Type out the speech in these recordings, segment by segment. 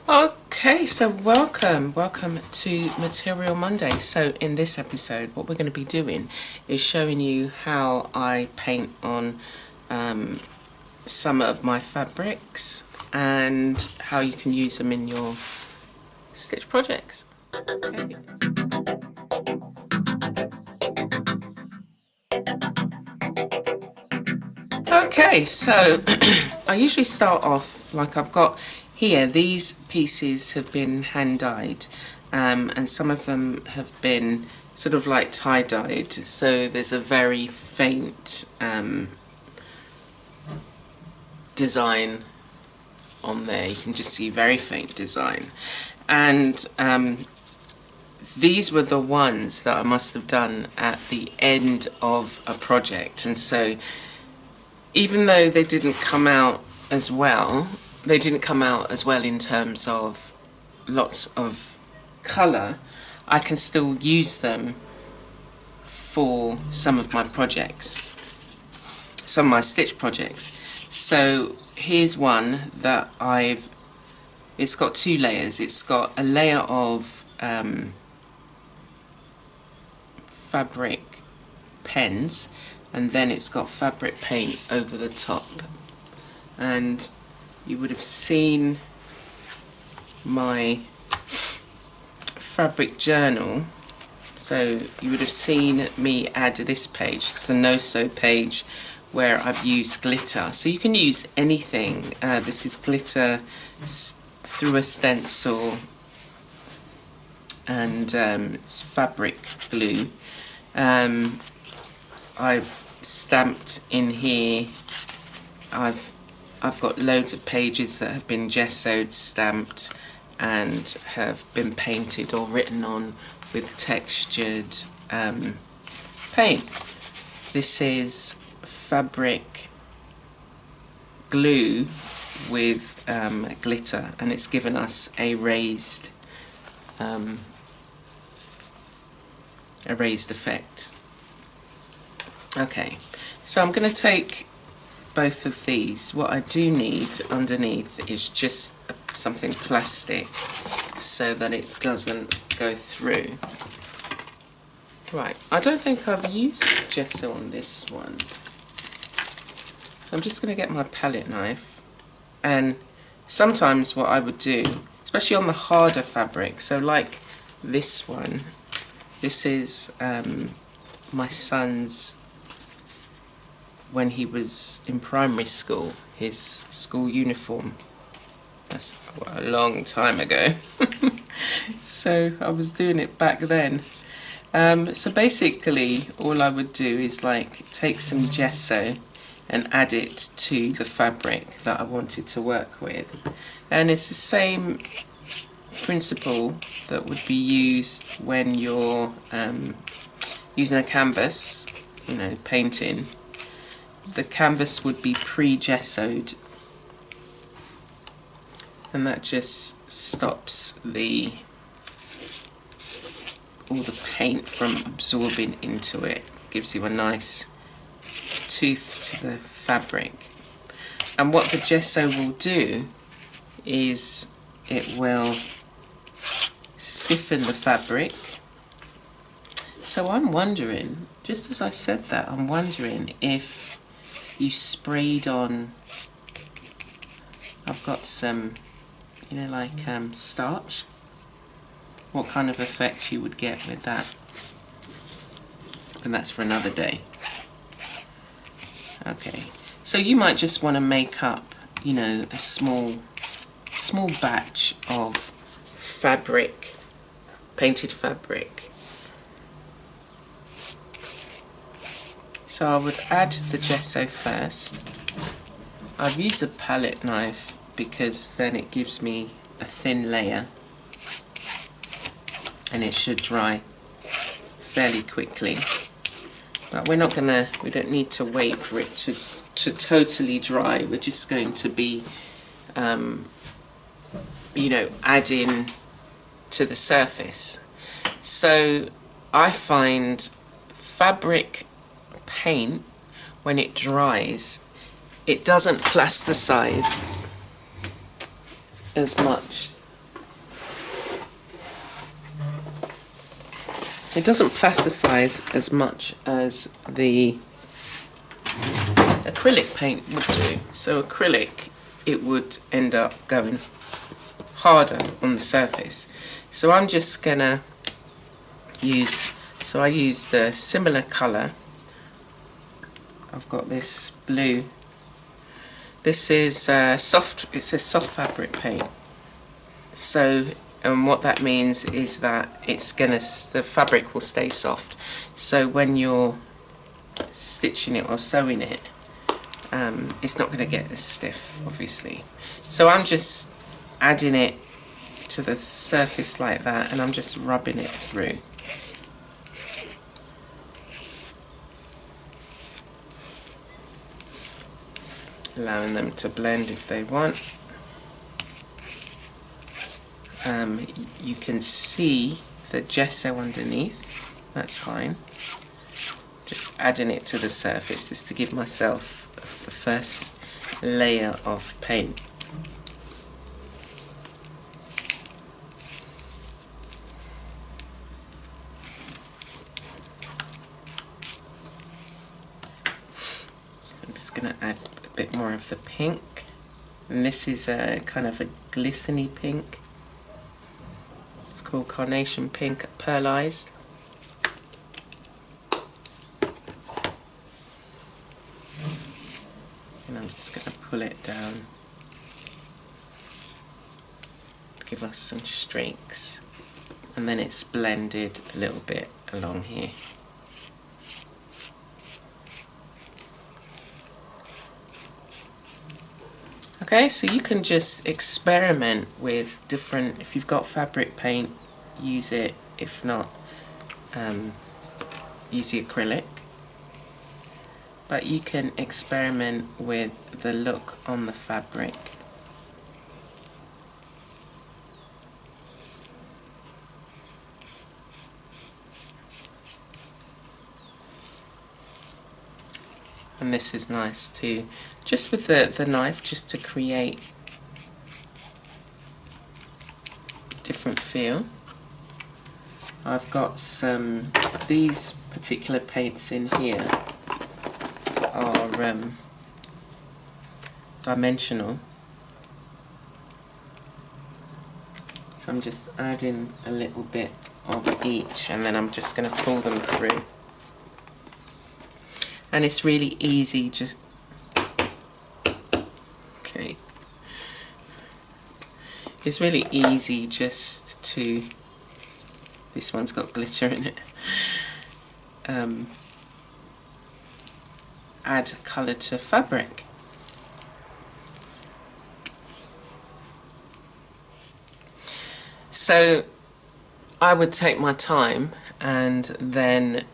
Okay, so welcome to Material Monday. So in this episode, what we're going to be doing is showing you how I paint on some of my fabrics and how you can use them in your stitch projects. Okay. Okay, so I usually start off like I've got here, these pieces have been hand dyed, and some of them have been sort of like tie dyed, so there's a very faint design on there. You can just see very faint design, and these were the ones that I must have done at the end of a project, and so even though they didn't come out as well, in terms of lots of colour, I can still use them for some of my projects, some of my stitch projects. So here's one that it's got two layers. It's got a layer of fabric pens, and then it's got fabric paint over the top. And you would have seen my fabric journal, so you would have seen me add this page. It's a no-sew page where I've used glitter, so you can use anything. This is glitter through a stencil, and it's fabric glue. I've stamped in here. I've got loads of pages that have been gessoed, stamped, and have been painted or written on with textured paint. This is fabric glue with glitter, and it's given us a raised effect. Okay, so I'm going to take both of these. What I do need underneath is just something plastic so that it doesn't go through. Right, I don't think I've used gesso on this one, so I'm just going to get my palette knife. And sometimes what I would do, especially on the harder fabric, so like this one, this is my son's, when he was in primary school, his school uniform. That's a long time ago. So I was doing it back then. So basically all I would do is like take some gesso and add it to the fabric that I wanted to work with. And it's the same principle that would be used when you're using a canvas, you know, painting. The canvas would be pre-gessoed, and that just stops all the paint from absorbing into it. Gives you a nice tooth to the fabric. And what the gesso will do is it will stiffen the fabric. So I'm wondering, just as I said that, I'm wondering if you sprayed on, I've got some, you know, like starch, what kind of effect you would get with that. And that's for another day. Okay, so you might just want to make up, you know, a small batch of fabric, painted fabric. So I would add the gesso first. I've used a palette knife because then it gives me a thin layer and it should dry fairly quickly. But we don't need to wait for it to totally dry. We're just going to be, you know, adding to the surface. So I find fabric paint, when it dries, it doesn't plasticize as much It doesn't plasticize as much as the acrylic paint would do. So acrylic, it would end up going harder on the surface. So I'm just gonna use, so I use the similar colour. I've got this blue. This is soft, it says soft fabric paint. So, and what that means is that it's gonna, the fabric will stay soft. So when you're stitching it or sewing it, it's not gonna get as stiff, obviously. So I'm just adding it to the surface like that, and I'm just rubbing it through. Allowing them to blend if they want. You can see the gesso underneath, that's fine. Just adding it to the surface just to give myself the first layer of paint. So I'm just going to add a bit more of the pink, and this is a kind of a glistening pink. It's called Carnation Pink Pearlized. And I'm just going to pull it down to give us some streaks, and then it's blended a little bit along here. Okay, so you can just experiment with different, if you've got fabric paint, use it. If not, use the acrylic. But you can experiment with the look on the fabric. And this is nice too, just with the knife, just to create different feel. I've got some, these particular paints in here are dimensional. So I'm just adding a little bit of each, and then I'm just going to pull them through. And it's really easy, just, okay, it's really easy just to, this one's got glitter in it, add colour to fabric. So I would take my time and then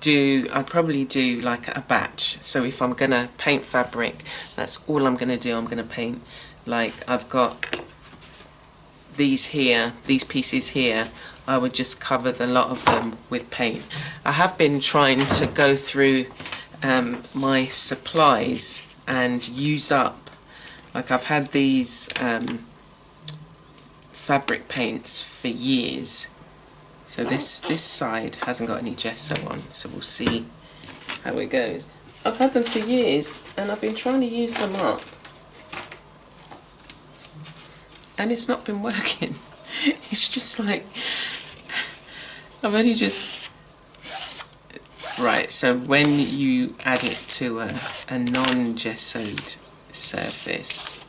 I'd probably do like a batch. So if I'm gonna paint fabric, that's all I'm gonna do. I'm gonna paint, like I've got these here, these pieces here, I would just cover the lot of them with paint. I have been trying to go through my supplies and use up, like I've had these fabric paints for years. So this side hasn't got any gesso on, so we'll see how it goes. I've had them for years and I've been trying to use them up, and it's not been working. It's just like, I've only just, right, so when you add it to a non-gessoed surface,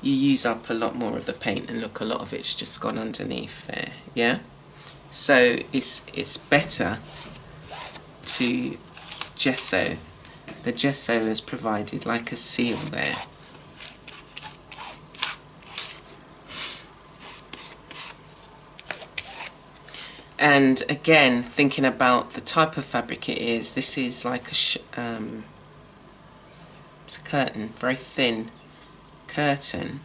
you use up a lot more of the paint, and look, a lot of it's just gone underneath there, yeah? So it's better to gesso. The gesso has provided like a seal there. And again, thinking about the type of fabric it is, this is like it's a curtain, very thin curtain.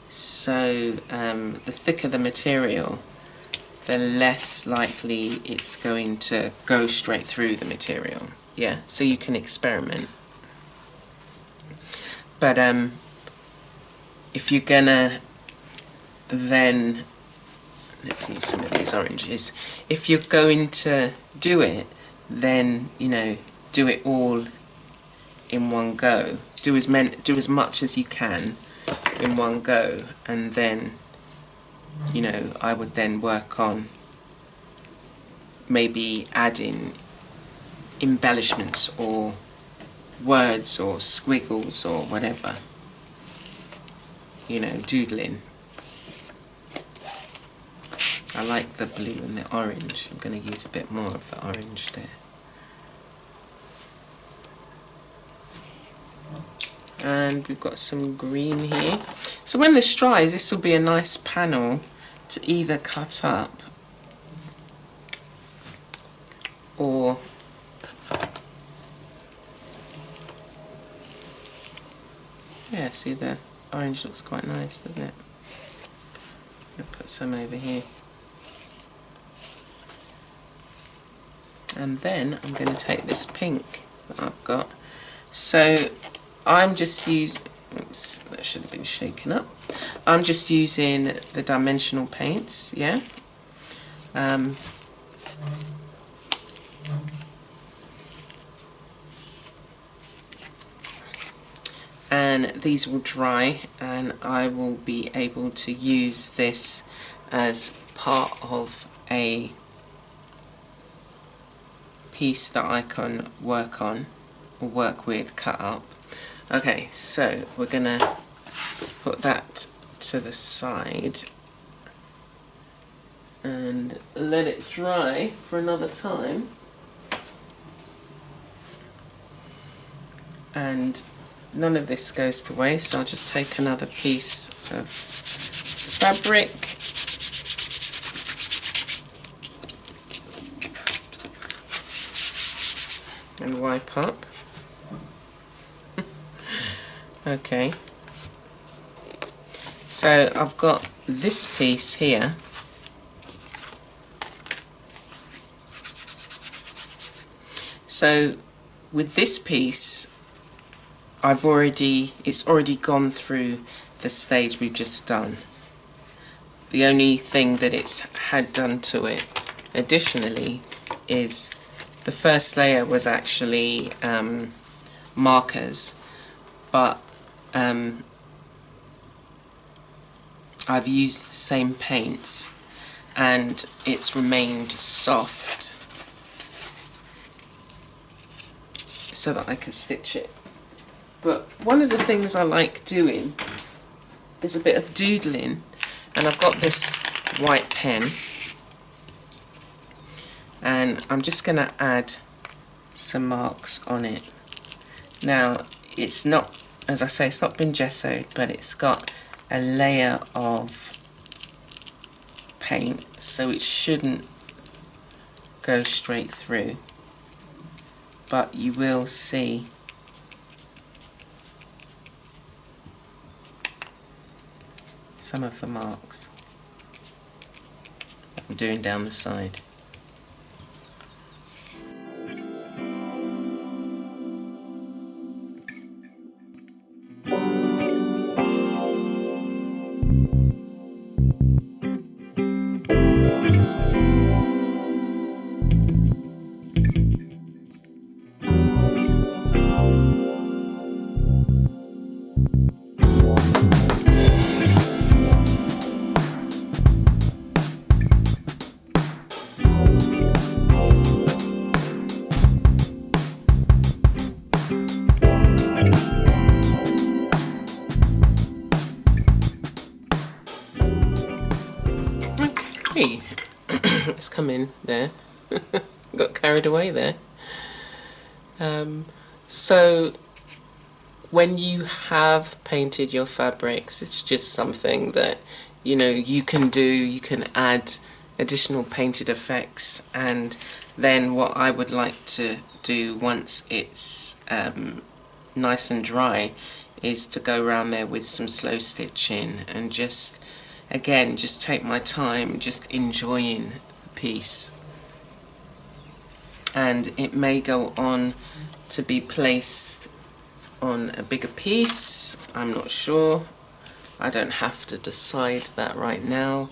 So the thicker the material, the less likely it's going to go straight through the material. Yeah, so you can experiment. But if you're gonna then let's use some of these oranges. If you're going to do it, then you know, do it all in one go. Do as much as you can in one go, and then you know, I would then work on maybe adding embellishments or words or squiggles or whatever, you know, doodling. I like the blue and the orange. I'm going to use a bit more of the orange there. And we've got some green here. So when this dries, this will be a nice panel to either cut up or yeah, see the orange looks quite nice, doesn't it? I'm going to put some over here. And then I'm going to take this pink that I've got. So I'm just using, oops, that should have been shaken up. I'm just using the dimensional paints, yeah. And these will dry, and I will be able to use this as part of a piece that I can work on or work with, cut up. Okay, so we're gonna put that to the side and let it dry for another time. And none of this goes to waste, so I'll just take another piece of fabric and wipe up. Okay, so I've got this piece here. So with this piece, it's already gone through the stage we've just done. The only thing that it's had done to it additionally is the first layer was actually markers, but I've used the same paints and it's remained soft so that I can stitch it. But one of the things I like doing is a bit of doodling, and I've got this white pen and I'm just going to add some marks on it. Now it's not, as I say, it's not been gessoed, but it's got a layer of paint, so it shouldn't go straight through, but you will see some of the marks I'm doing down the side. Okay, let's come in there. Got carried away there. So when you have painted your fabrics, it's just something that you can do. You can add additional painted effects, and then what I would like to do once it's nice and dry is to go around there with some slow stitching and just take my time, just enjoying the piece. And it may go on to be placed on a bigger piece, I'm not sure, I don't have to decide that right now.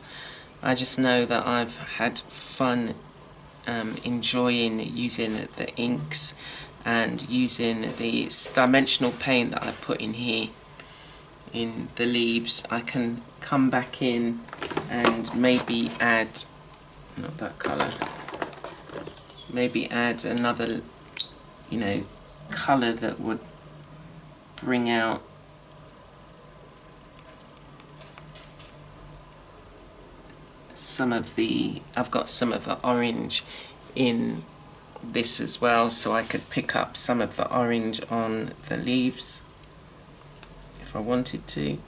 I just know that I've had fun enjoying using the inks and using the dimensional paint that I put in here in the leaves. I can come back in and maybe add, not that colour, maybe add another, you know, colour that would bring out some of the, I've got some of the orange in this as well, so I could pick up some of the orange on the leaves if I wanted to.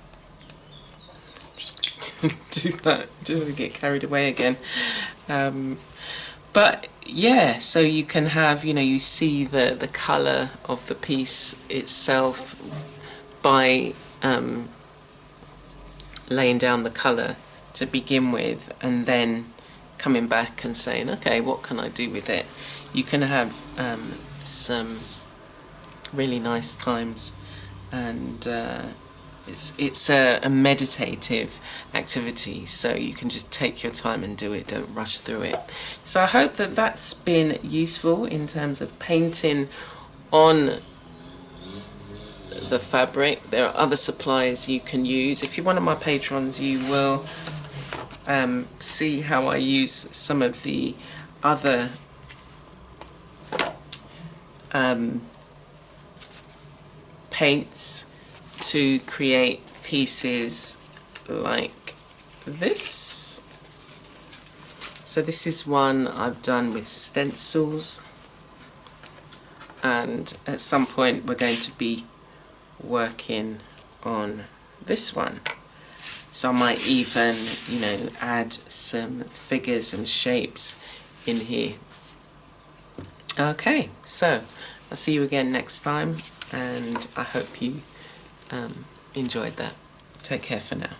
Just do that, do get carried away again. But yeah, so you can have, you know, you see the colour of the piece itself by laying down the colour to begin with, and then coming back and saying, okay, what can I do with it? You can have some really nice times, and it's a meditative activity, so you can just take your time and do it, don't rush through it. So I hope that that's been useful in terms of painting on the fabric. There are other supplies you can use. If you're one of my patrons, you will see how I use some of the other paints to create pieces like this. So this is one I've done with stencils, and at some point we're going to be working on this one. So I might even, you know, add some figures and shapes in here. Okay, so I'll see you again next time, and I hope you enjoyed that. Take care for now.